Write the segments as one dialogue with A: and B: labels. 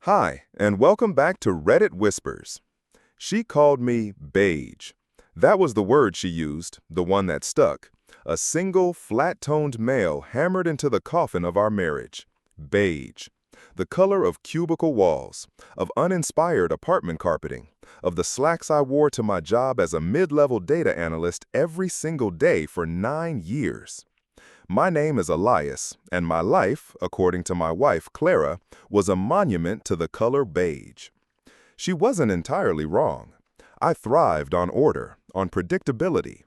A: Hi, and welcome back to Reddit Whispers. She called me beige. That was the word she used, the one that stuck. A single, flat-toned male hammered into the coffin of our marriage. Beige. The color of cubicle walls, of uninspired apartment carpeting, of the slacks I wore to my job as a mid-level data analyst every single day for 9 years. My name is Elias, and my life, according to my wife, Clara, was a monument to the color beige. She wasn't entirely wrong. I thrived on order, on predictability.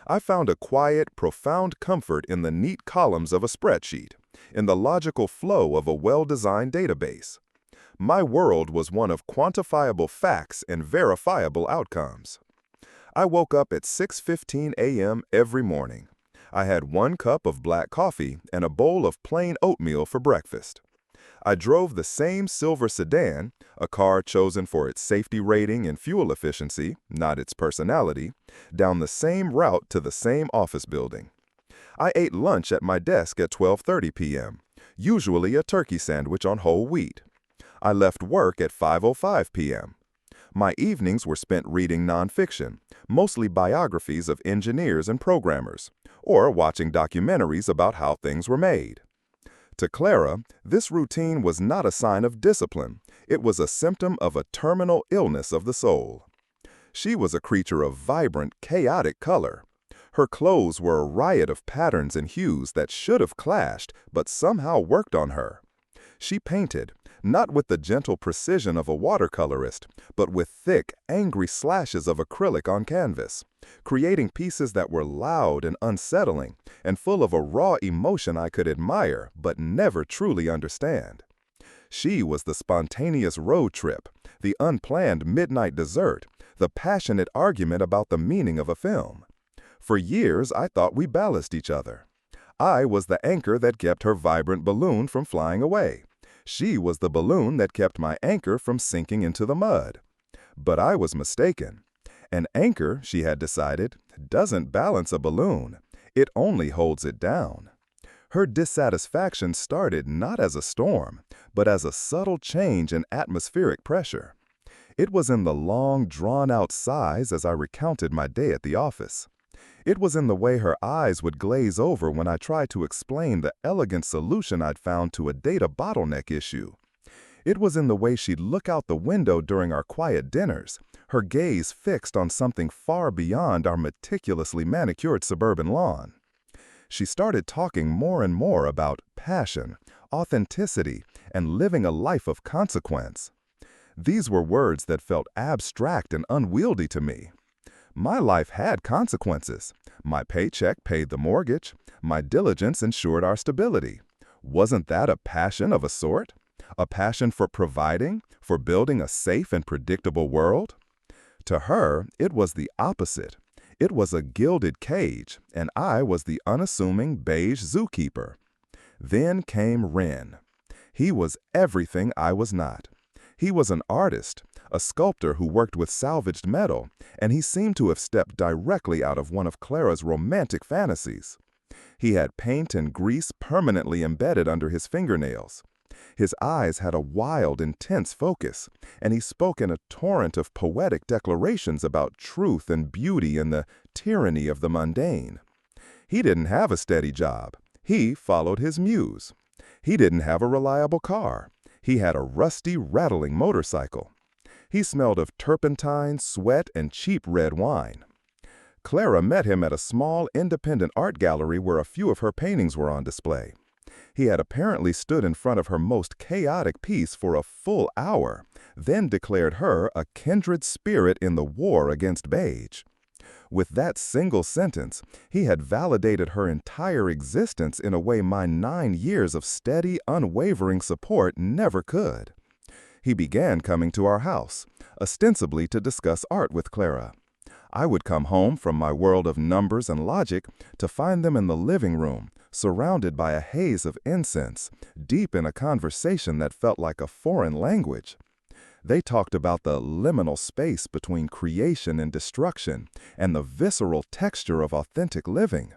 A: I found a quiet, profound comfort in the neat columns of a spreadsheet, in the logical flow of a well-designed database. My world was one of quantifiable facts and verifiable outcomes. I woke up at 6:15 a.m. every morning. I had 1 cup of black coffee and a bowl of plain oatmeal for breakfast. I drove the same silver sedan, a car chosen for its safety rating and fuel efficiency, not its personality, down the same route to the same office building. I ate lunch at my desk at 12:30 p.m., usually a turkey sandwich on whole wheat. I left work at 5:05 p.m. My evenings were spent reading nonfiction, mostly biographies of engineers and programmers, or watching documentaries about how things were made. To Clara, this routine was not a sign of discipline. It was a symptom of a terminal illness of the soul. She was a creature of vibrant, chaotic color. Her clothes were a riot of patterns and hues that should have clashed, but somehow worked on her. She painted, not with the gentle precision of a watercolorist, but with thick, angry slashes of acrylic on canvas, creating pieces that were loud and unsettling, and full of a raw emotion I could admire but never truly understand. She was the spontaneous road trip, the unplanned midnight dessert, the passionate argument about the meaning of a film. For years, I thought we balanced each other. I was the anchor that kept her vibrant balloon from flying away. She was the balloon that kept my anchor from sinking into the mud. But I was mistaken. An anchor, she had decided, doesn't balance a balloon. It only holds it down. Her dissatisfaction started not as a storm, but as a subtle change in atmospheric pressure. It was in the long, drawn-out sighs as I recounted my day at the office. It was in the way her eyes would glaze over when I tried to explain the elegant solution I'd found to a data bottleneck issue. It was in the way she'd look out the window during our quiet dinners, her gaze fixed on something far beyond our meticulously manicured suburban lawn. She started talking more and more about passion, authenticity, and living a life of consequence. These were words that felt abstract and unwieldy to me. My life had consequences. My paycheck paid the mortgage. My diligence ensured our stability. Wasn't that a passion of a sort? A passion for providing, for building a safe and predictable world? To her, it was the opposite. It was a gilded cage, and I was the unassuming beige zookeeper. Then came Ren. He was everything I was not. He was an artist, a sculptor who worked with salvaged metal, and he seemed to have stepped directly out of one of Clara's romantic fantasies. He had paint and grease permanently embedded under his fingernails. His eyes had a wild, intense focus, and he spoke in a torrent of poetic declarations about truth and beauty and the tyranny of the mundane. He didn't have a steady job. He followed his muse. He didn't have a reliable car. He had a rusty, rattling motorcycle. He smelled of turpentine, sweat, and cheap red wine. Clara met him at a small, independent art gallery where a few of her paintings were on display. He had apparently stood in front of her most chaotic piece for a full hour, then declared her a kindred spirit in the war against beige. With that single sentence, he had validated her entire existence in a way my 9 years of steady, unwavering support never could. He began coming to our house, ostensibly to discuss art with Clara. I would come home from my world of numbers and logic to find them in the living room, surrounded by a haze of incense, deep in a conversation that felt like a foreign language. They talked about the liminal space between creation and destruction and the visceral texture of authentic living.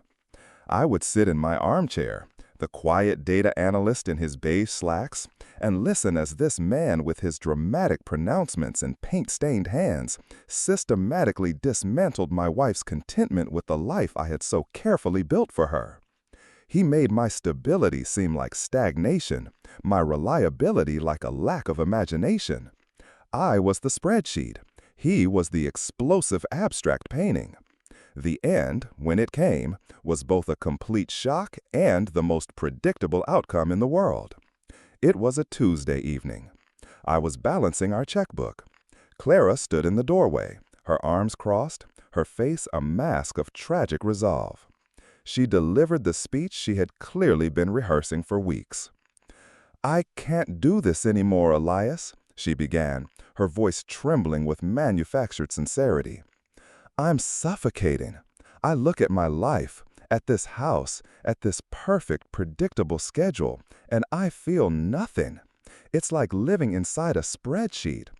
A: I would sit in my armchair, the quiet data analyst in his beige slacks, and listen as this man with his dramatic pronouncements and paint-stained hands systematically dismantled my wife's contentment with the life I had so carefully built for her. He made my stability seem like stagnation, my reliability like a lack of imagination. I was the spreadsheet. He was the explosive abstract painting. The end, when it came, was both a complete shock and the most predictable outcome in the world. It was a Tuesday evening. I was balancing our checkbook. Clara stood in the doorway, her arms crossed, her face a mask of tragic resolve. She delivered the speech she had clearly been rehearsing for weeks. "I can't do this anymore, Elias," she began, her voice trembling with manufactured sincerity. "I'm suffocating. I look at my life, at this house, at this perfect, predictable schedule, and I feel nothing. It's like living inside a spreadsheet.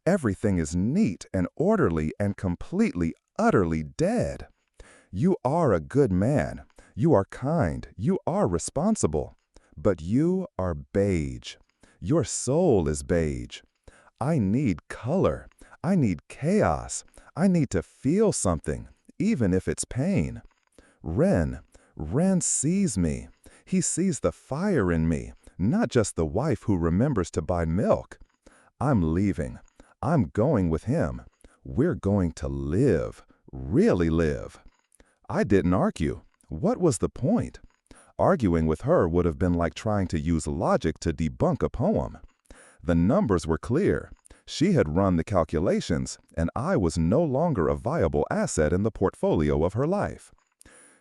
A: Everything is neat and orderly and completely, utterly dead. You are a good man. You are kind. You are responsible. But you are beige. Your soul is beige. I need color. I need chaos. I need to feel something, even if it's pain. Ren sees me. He sees the fire in me, not just the wife who remembers to buy milk. I'm leaving. I'm going with him. We're going to live, really live." I didn't argue. What was the point? Arguing with her would have been like trying to use logic to debunk a poem. The numbers were clear. She had run the calculations, and I was no longer a viable asset in the portfolio of her life.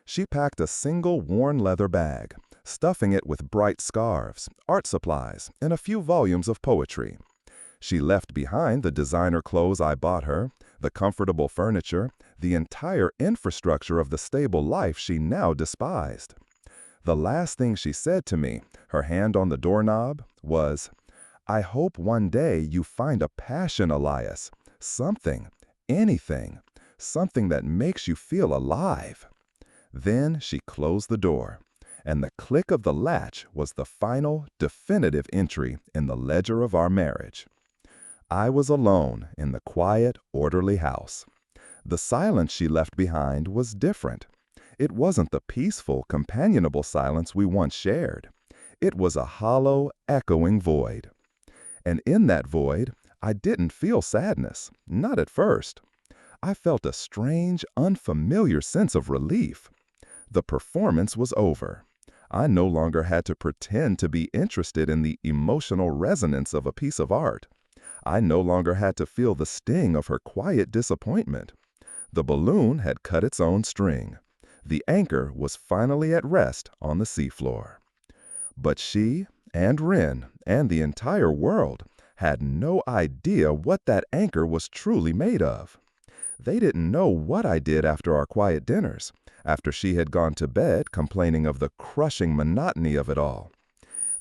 A: She packed a single worn leather bag, stuffing it with bright scarves, art supplies, and a few volumes of poetry. She left behind the designer clothes I bought her, the comfortable furniture, the entire infrastructure of the stable life she now despised. The last thing she said to me, her hand on the doorknob, was, "I hope one day you find a passion, Elias. Something, anything, something that makes you feel alive." Then she closed the door, and the click of the latch was the final, definitive entry in the ledger of our marriage. I was alone in the quiet, orderly house. The silence she left behind was different. It wasn't the peaceful, companionable silence we once shared. It was a hollow, echoing void. And in that void, I didn't feel sadness, not at first. I felt a strange, unfamiliar sense of relief. The performance was over. I no longer had to pretend to be interested in the emotional resonance of a piece of art. I no longer had to feel the sting of her quiet disappointment. The balloon had cut its own string. The anchor was finally at rest on the seafloor. But she and Ren and the entire world had no idea what that anchor was truly made of. They didn't know what I did after our quiet dinners, after she had gone to bed complaining of the crushing monotony of it all.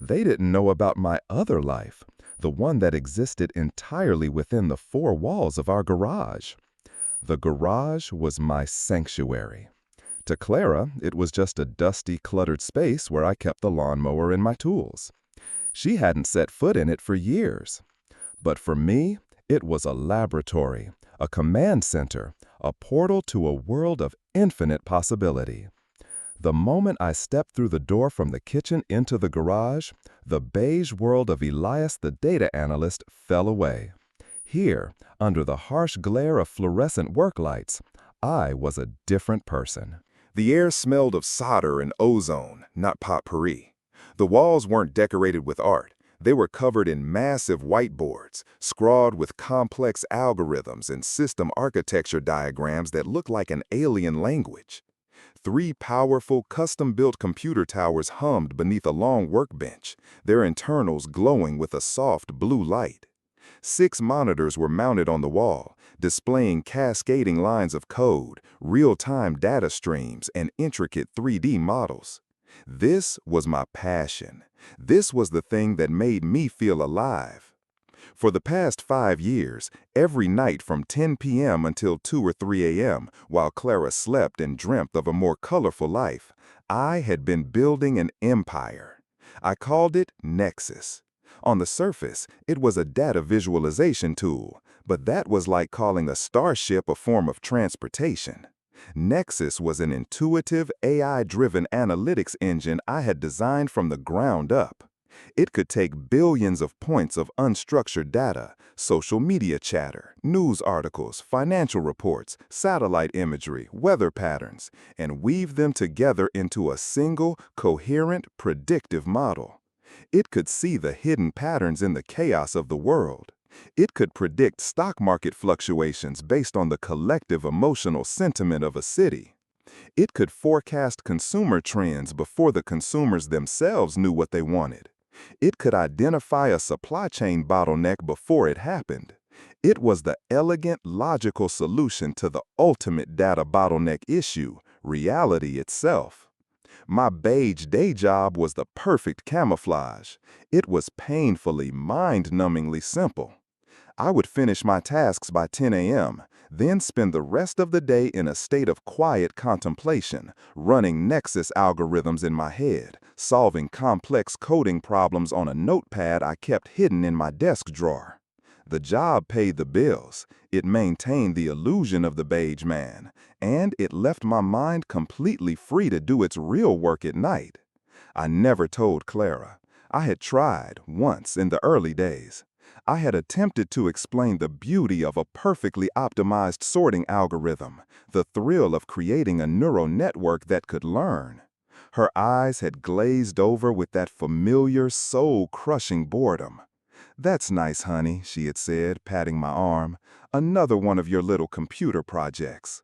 A: They didn't know about my other life, the one that existed entirely within the four walls of our garage. The garage was my sanctuary. To Clara, it was just a dusty, cluttered space where I kept the lawnmower and my tools. She hadn't set foot in it for years. But for me, it was a laboratory, a command center, a portal to a world of infinite possibility. The moment I stepped through the door from the kitchen into the garage, the beige world of Elias the data analyst fell away. Here, under the harsh glare of fluorescent work lights, I was a different person.
B: The air smelled of solder and ozone, not potpourri. The walls weren't decorated with art. They were covered in massive whiteboards, scrawled with complex algorithms and system architecture diagrams that looked like an alien language. 3 powerful, custom-built computer towers hummed beneath a long workbench, their internals glowing with a soft blue light. 6 monitors were mounted on the wall, displaying cascading lines of code, real-time data streams, and intricate 3D models. This was my passion. This was the thing that made me feel alive. For the past 5 years, every night from 10 p.m. until 2 or 3 a.m., while Clara slept and dreamt of a more colorful life, I had been building an empire. I called it Nexus. On the surface, it was a data visualization tool, but that was like calling a starship a form of transportation. Nexus was an intuitive, AI-driven analytics engine I had designed from the ground up. It could take billions of points of unstructured data, social media chatter, news articles, financial reports, satellite imagery, weather patterns, and weave them together into a single, coherent, predictive model. It could see the hidden patterns in the chaos of the world. It could predict stock market fluctuations based on the collective emotional sentiment of a city. It could forecast consumer trends before the consumers themselves knew what they wanted. It could identify a supply chain bottleneck before it happened. It was the elegant, logical solution to the ultimate data bottleneck issue, reality itself. My beige day job was the perfect camouflage. It was painfully, mind-numbingly simple. I would finish my tasks by 10 a.m., then spend the rest of the day in a state of quiet contemplation, running Nexus algorithms in my head, solving complex coding problems on a notepad I kept hidden in my desk drawer. The job paid the bills, it maintained the illusion of the beige man, and it left my mind completely free to do its real work at night. I never told Clara. I had tried, once, in the early days. I had attempted to explain the beauty of a perfectly optimized sorting algorithm, the thrill of creating a neural network that could learn. Her eyes had glazed over with that familiar, soul-crushing boredom. "That's nice, honey," she had said, patting my arm. "Another one of your little computer projects."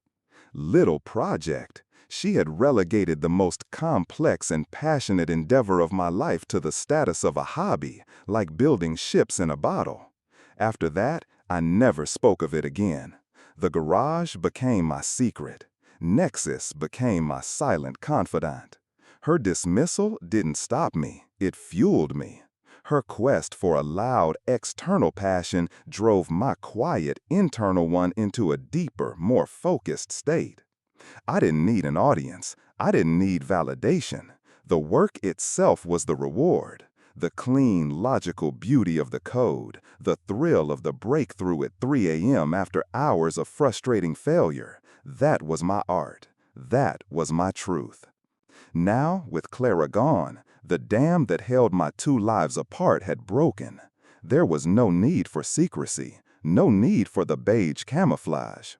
B: Little project. She had relegated the most complex and passionate endeavor of my life to the status of a hobby, like building ships in a bottle. After that, I never spoke of it again. The garage became my secret. Nexus became my silent confidant. Her dismissal didn't stop me, it fueled me. Her quest for a loud, external passion drove my quiet, internal one into a deeper, more focused state. I didn't need an audience. I didn't need validation. The work itself was the reward. The clean, logical beauty of the code, the thrill of the breakthrough at 3 a.m. after hours of frustrating failure. That was my art. That was my truth. Now, with Clara gone, the dam that held my two lives apart had broken. There was no need for secrecy, no need for the beige camouflage.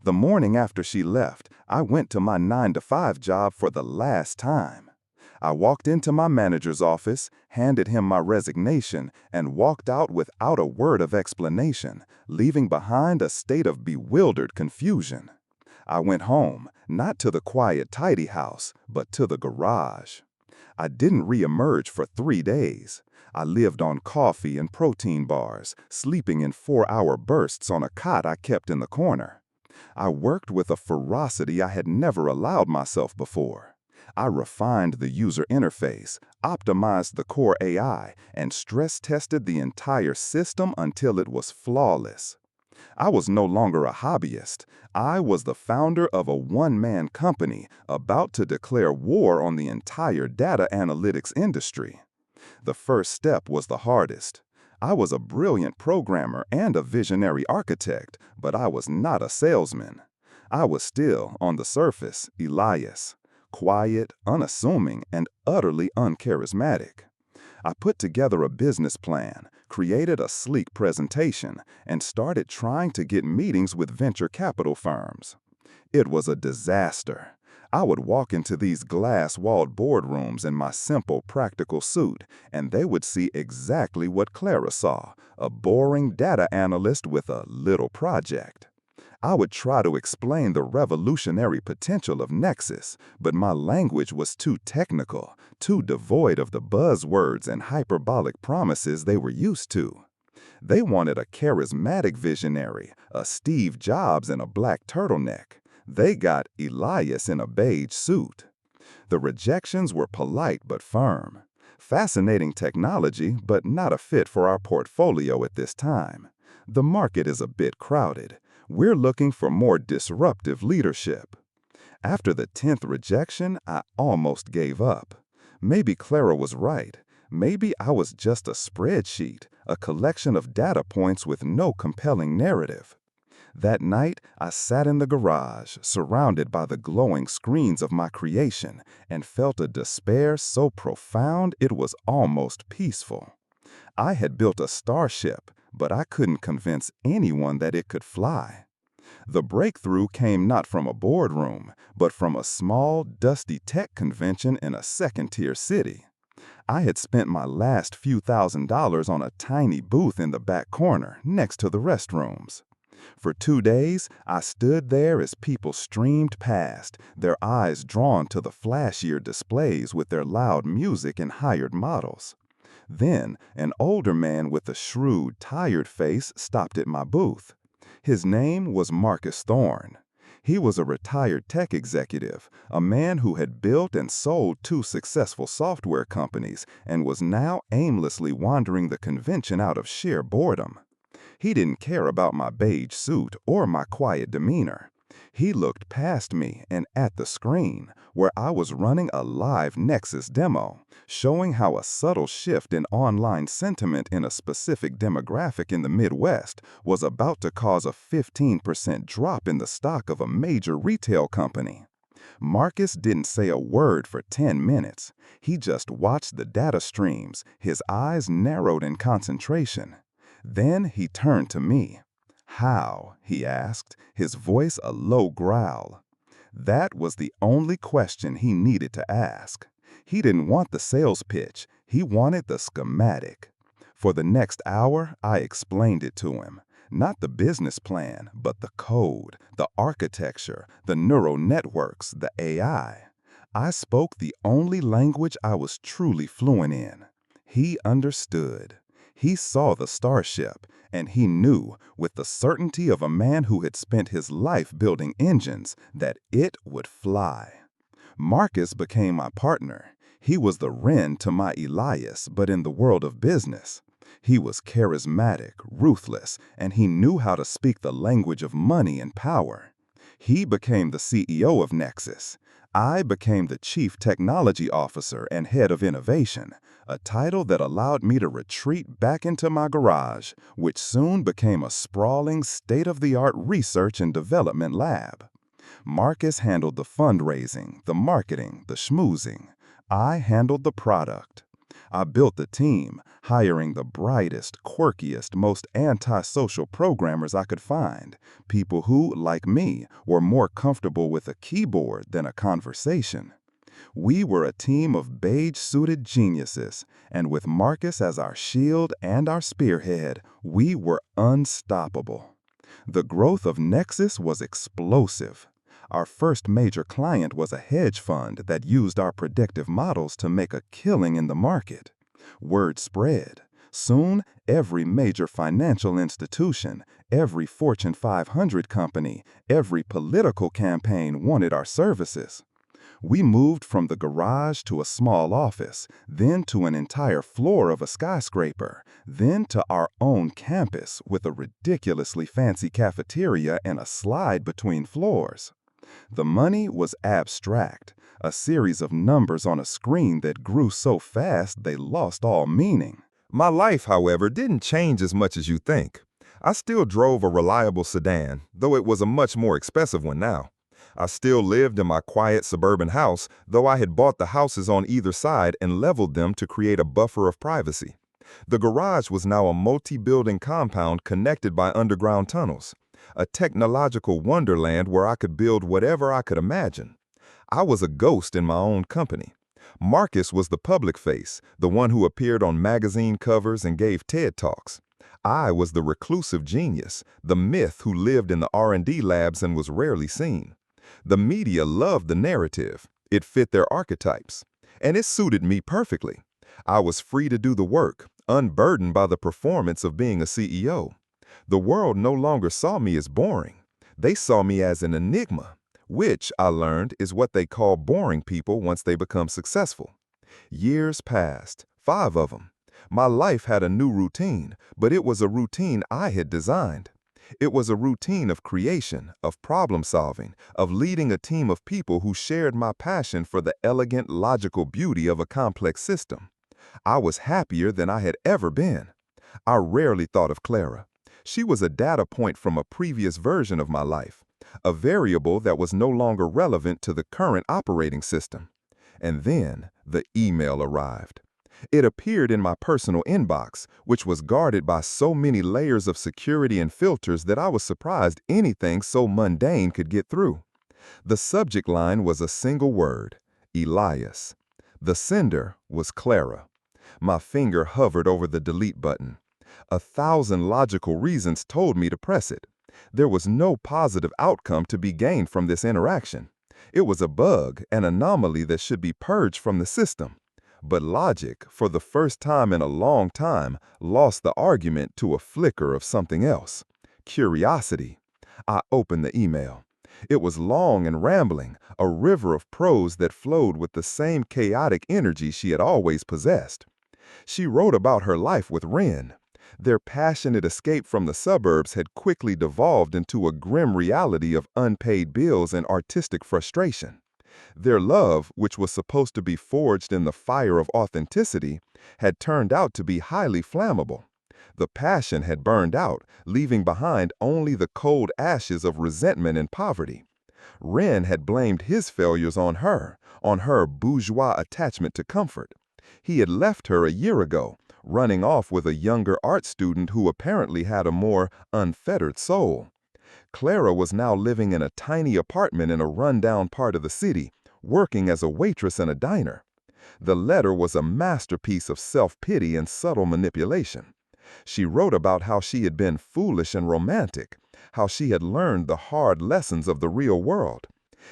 B: The morning after she left, I went to my 9-to-5 job for the last time. I walked into my manager's office, handed him my resignation, and walked out without a word of explanation, leaving behind a state of bewildered confusion. I went home, not to the quiet, tidy house, but to the garage. I didn't re-emerge for 3 days. I lived on coffee and protein bars, sleeping in 4-hour bursts on a cot I kept in the corner. I worked with a ferocity I had never allowed myself before. I refined the user interface, optimized the core AI, and stress-tested the entire system until it was flawless. I was no longer a hobbyist. I was the founder of a one-man company about to declare war on the entire data analytics industry. The first step was the hardest. I was a brilliant programmer and a visionary architect, but I was not a salesman. I was still, on the surface, Elias, quiet, unassuming, and utterly uncharismatic. I put together a business plan, created a sleek presentation, and started trying to get meetings with venture capital firms. It was a disaster. I would walk into these glass-walled boardrooms in my simple, practical suit, and they would see exactly what Clara saw, a boring data analyst with a little project. I would try to explain the revolutionary potential of Nexus, but my language was too technical, too devoid of the buzzwords and hyperbolic promises they were used to. They wanted a charismatic visionary, a Steve Jobs in a black turtleneck. They got Elias in a beige suit. The rejections were polite but firm. Fascinating technology, but not a fit for our portfolio at this time. The market is a bit crowded. We're looking for more disruptive leadership. After the 10th rejection, I almost gave up. Maybe Clara was right. Maybe I was just a spreadsheet, a collection of data points with no compelling narrative. That night, I sat in the garage, surrounded by the glowing screens of my creation, and felt a despair so profound it was almost peaceful. I had built a starship, but I couldn't convince anyone that it could fly. The breakthrough came not from a boardroom, but from a small, dusty tech convention in a second-tier city. I had spent my last few $1,000s on a tiny booth in the back corner, next to the restrooms. For 2 days, I stood there as people streamed past, their eyes drawn to the flashier displays with their loud music and hired models. Then, an older man with a shrewd, tired face stopped at my booth. His name was Marcus Thorne. He was a retired tech executive, a man who had built and sold 2 successful software companies and was now aimlessly wandering the convention out of sheer boredom. He didn't care about my beige suit or my quiet demeanor. He looked past me and at the screen, where I was running a live Nexus demo, showing how a subtle shift in online sentiment in a specific demographic in the Midwest was about to cause a 15% drop in the stock of a major retail company. Marcus didn't say a word for 10 minutes. He just watched the data streams, his eyes narrowed in concentration. Then he turned to me. "How?" he asked, his voice a low growl. That was the only question he needed to ask. He didn't want the sales pitch, he wanted the schematic. For the next hour, I explained it to him. Not the business plan, but the code, the architecture, the neural networks, the AI. I spoke the only language I was truly fluent in. He understood. He saw the starship, and he knew, with the certainty of a man who had spent his life building engines, that it would fly. Marcus became my partner. He was the Ren to my Elias, but in the world of business. He was charismatic, ruthless, and he knew how to speak the language of money and power. He became the CEO of Nexus. I became the Chief Technology Officer and Head of Innovation, a title that allowed me to retreat back into my garage, which soon became a sprawling, state-of-the-art research and development lab. Marcus handled the fundraising, the marketing, the schmoozing. I handled the product. I built the team, hiring the brightest, quirkiest, most antisocial programmers I could find, people who, like me, were more comfortable with a keyboard than a conversation. We were a team of beige-suited geniuses, and with Marcus as our shield and our spearhead, we were unstoppable. The growth of Nexus was explosive. Our first major client was a hedge fund that used our predictive models to make a killing in the market. Word spread. Soon, every major financial institution, every Fortune 500 company, every political campaign wanted our services. We moved from the garage to a small office, then to an entire floor of a skyscraper, then to our own campus with a ridiculously fancy cafeteria and a slide between floors. The money was abstract, a series of numbers on a screen that grew so fast they lost all meaning.
A: My life, however, didn't change as much as you think. I still drove a reliable sedan, though it was a much more expensive one now. I still lived in my quiet suburban house, though I had bought the houses on either side and leveled them to create a buffer of privacy. The garage was now a multi-building compound connected by underground tunnels, a technological wonderland where I could build whatever I could imagine. I was a ghost in my own company. Marcus was the public face, the one who appeared on magazine covers and gave TED Talks. I was the reclusive genius, the myth who lived in the R&D labs and was rarely seen. The media loved the narrative. It fit their archetypes. And it suited me perfectly. I was free to do the work, unburdened by the performance of being a CEO. The world no longer saw me as boring. They saw me as an enigma, which, I learned, is what they call boring people once they become successful. Years passed, 5 of them. My life had a new routine, but it was a routine I had designed. It was a routine of creation, of problem solving, of leading a team of people who shared my passion for the elegant, logical beauty of a complex system. I was happier than I had ever been. I rarely thought of Clara. She was a data point from a previous version of my life, a variable that was no longer relevant to the current operating system. And then the email arrived. It appeared in my personal inbox, which was guarded by so many layers of security and filters that I was surprised anything so mundane could get through. The subject line was a single word, Elias. The sender was Clara. My finger hovered over the delete button. 1,000 logical reasons told me to press it. There was no positive outcome to be gained from this interaction. It was a bug, an anomaly that should be purged from the system. But logic, for the first time in a long time, lost the argument to a flicker of something else. Curiosity. I opened the email. It was long and rambling, a river of prose that flowed with the same chaotic energy she had always possessed. She wrote about her life with Wren. Their passionate escape from the suburbs had quickly devolved into a grim reality of unpaid bills and artistic frustration. Their love, which was supposed to be forged in the fire of authenticity, had turned out to be highly flammable. The passion had burned out, leaving behind only the cold ashes of resentment and poverty. Wren had blamed his failures on her bourgeois attachment to comfort. He had left her a year ago, running off with a younger art student who apparently had a more unfettered soul. Clara was now living in a tiny apartment in a rundown part of the city, working as a waitress in a diner. The letter was a masterpiece of self-pity and subtle manipulation. She wrote about how she had been foolish and romantic, how she had learned the hard lessons of the real world.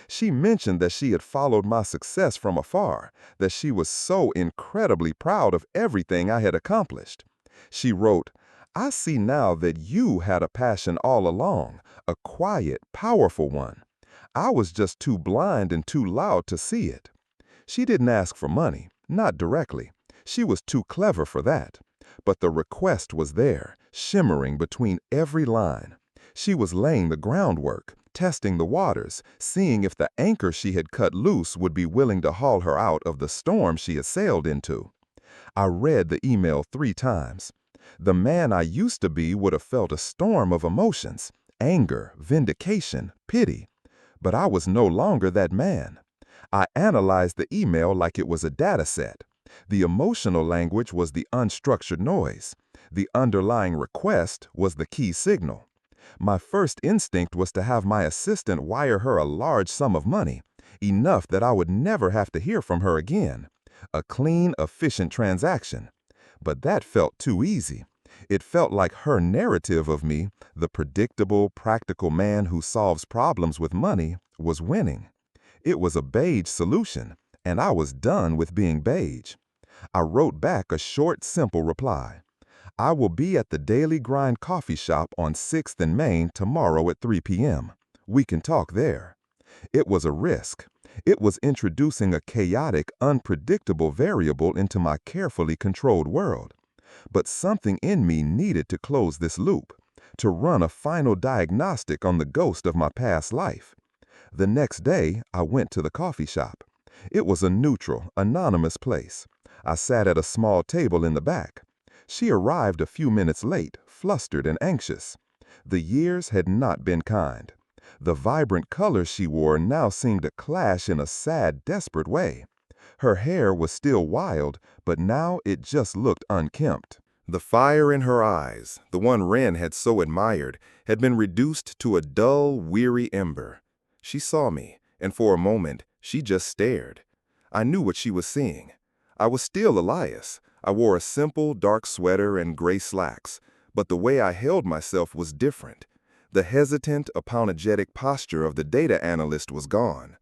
A: She mentioned that she had followed my success from afar, that she was so incredibly proud of everything I had accomplished. She wrote, "I see now that you had a passion all along, a quiet, powerful one. I was just too blind and too loud to see it." She didn't ask for money, not directly. She was too clever for that. But the request was there, shimmering between every line. She was laying the groundwork, testing the waters, seeing if the anchor she had cut loose would be willing to haul her out of the storm she had sailed into. I read the email 3 times. The man I used to be would have felt a storm of emotions, anger, vindication, pity. But I was no longer that man. I analyzed the email like it was a data set. The emotional language was the unstructured noise. The underlying request was the key signal. My first instinct was to have my assistant wire her a large sum of money, enough that I would never have to hear from her again. A clean, efficient transaction. But that felt too easy. It felt like her narrative of me, the predictable, practical man who solves problems with money, was winning. It was a beige solution, and I was done with being beige. I wrote back a short, simple reply. "I will be at the Daily Grind coffee shop on 6th and Main tomorrow at 3 p.m. We can talk there." It was a risk. It was introducing a chaotic, unpredictable variable into my carefully controlled world. But something in me needed to close this loop, to run a final diagnostic on the ghost of my past life. The next day, I went to the coffee shop. It was a neutral, anonymous place. I sat at a small table in the back. She arrived a few minutes late, flustered and anxious. The years had not been kind. The vibrant colors she wore now seemed to clash in a sad, desperate way. Her hair was still wild, but now it just looked unkempt. The fire in her eyes, the one Wren had so admired, had been reduced to a dull, weary ember. She saw me, and for a moment, she just stared. I knew what she was seeing. I was still Elias. I wore a simple, dark sweater and gray slacks, but the way I held myself was different. The hesitant, apologetic posture of the data analyst was gone.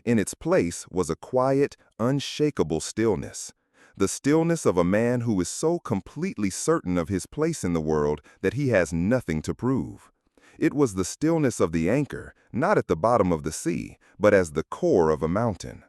A: In its place was a quiet, unshakable stillness. The stillness of a man who is so completely certain of his place in the world that he has nothing to prove. It was the stillness of the anchor, not at the bottom of the sea, but as the core of a mountain.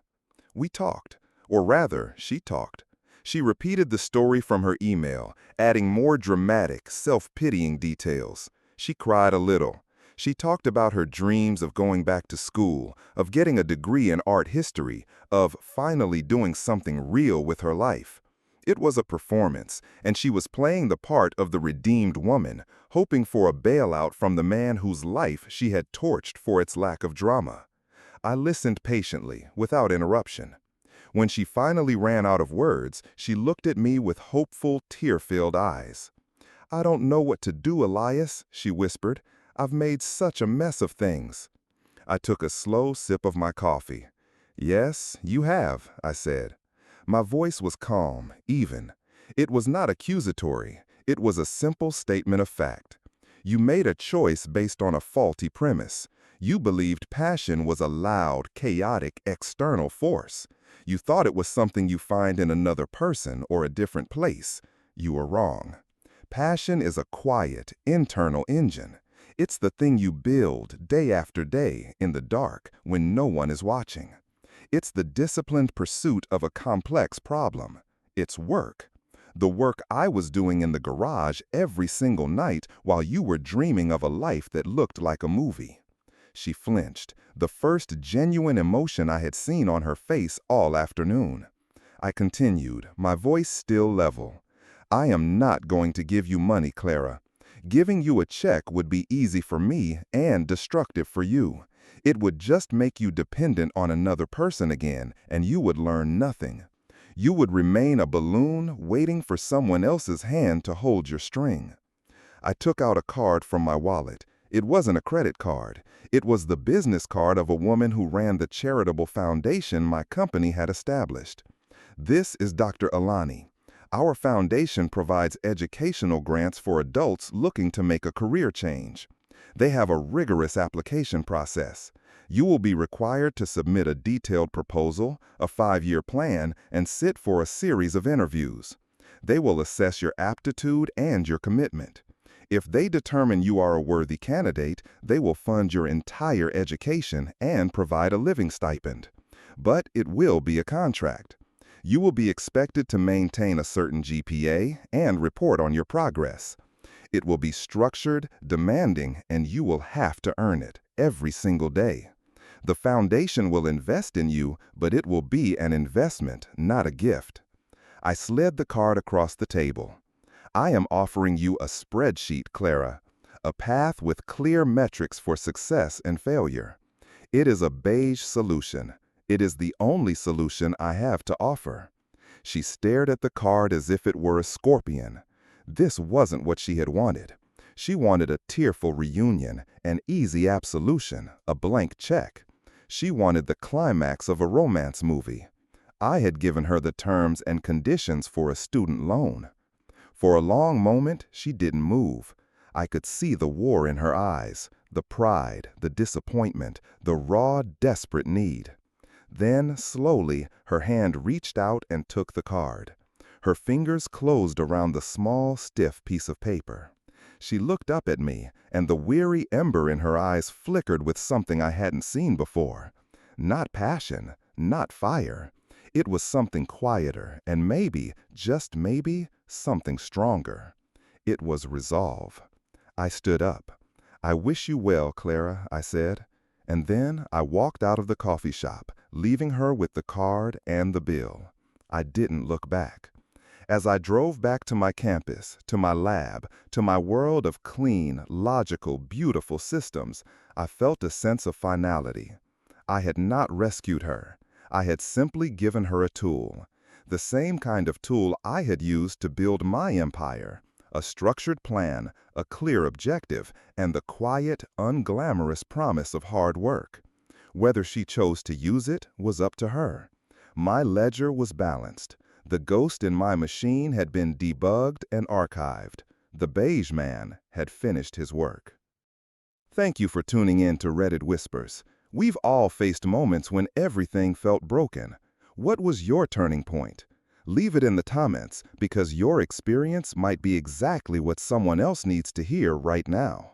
A: We talked, or rather, she talked. She repeated the story from her email, adding more dramatic, self-pitying details.
B: She cried a little. She talked about her dreams of going back to school, of getting a degree in art history, of finally doing something real with her life. It was a performance, and she was playing the part of the redeemed woman, hoping for a bailout from the man whose life she had torched for its lack of drama. I listened patiently, without interruption. When she finally ran out of words, she looked at me with hopeful, tear-filled eyes. "I don't know what to do, Elias," she whispered. "I've made such a mess of things." I took a slow sip of my coffee. "Yes, you have," I said. My voice was calm, even. It was not accusatory. It was a simple statement of fact. You made a choice based on a faulty premise. You believed passion was a loud, chaotic, external force. You thought it was something you find in another person or a different place. You were wrong. Passion is a quiet, internal engine. It's the thing you build day after day in the dark when no one is watching. It's the disciplined pursuit of a complex problem. It's work. The work I was doing in the garage every single night while you were dreaming of a life that looked like a movie. She flinched, the first genuine emotion I had seen on her face all afternoon. I continued, my voice still level. "I am not going to give you money, Clara. Giving you a check would be easy for me and destructive for you. It would just make you dependent on another person again, and you would learn nothing. You would remain a balloon waiting for someone else's hand to hold your string." I took out a card from my wallet. It wasn't a credit card. It was the business card of a woman who ran the charitable foundation my company had established. "This is Dr. Alani. Our foundation provides educational grants for adults looking to make a career change. They have a rigorous application process. You will be required to submit a detailed proposal, a 5-year plan, and sit for a series of interviews. They will assess your aptitude and your commitment. If they determine you are a worthy candidate, they will fund your entire education and provide a living stipend. But it will be a contract. You will be expected to maintain a certain GPA and report on your progress. It will be structured, demanding, and you will have to earn it every single day. The foundation will invest in you, but it will be an investment, not a gift." I slid the card across the table. "I am offering you a spreadsheet, Clara, a path with clear metrics for success and failure. It is a beige solution. It is the only solution I have to offer." She stared at the card as if it were a scorpion. This wasn't what she had wanted. She wanted a tearful reunion, an easy absolution, a blank check. She wanted the climax of a romance movie. I had given her the terms and conditions for a student loan. For a long moment, she didn't move. I could see the war in her eyes, the pride, the disappointment, the raw, desperate need. Then, slowly, her hand reached out and took the card. Her fingers closed around the small, stiff piece of paper. She looked up at me, and the weary ember in her eyes flickered with something I hadn't seen before. Not passion, not fire. It was something quieter, and maybe, just maybe, something stronger. It was resolve. I stood up. "I wish you well, Clara," I said. And then I walked out of the coffee shop, leaving her with the card and the bill. I didn't look back. As I drove back to my campus, to my lab, to my world of clean, logical, beautiful systems, I felt a sense of finality. I had not rescued her. I had simply given her a tool. The same kind of tool I had used to build my empire. A structured plan, a clear objective, and the quiet, unglamorous promise of hard work. Whether she chose to use it was up to her. My ledger was balanced. The ghost in my machine had been debugged and archived. The beige man had finished his work. Thank you for tuning in to Reddit Whispers. We've all faced moments when everything felt broken. What was your turning point? Leave it in the comments, because your experience might be exactly what someone else needs to hear right now.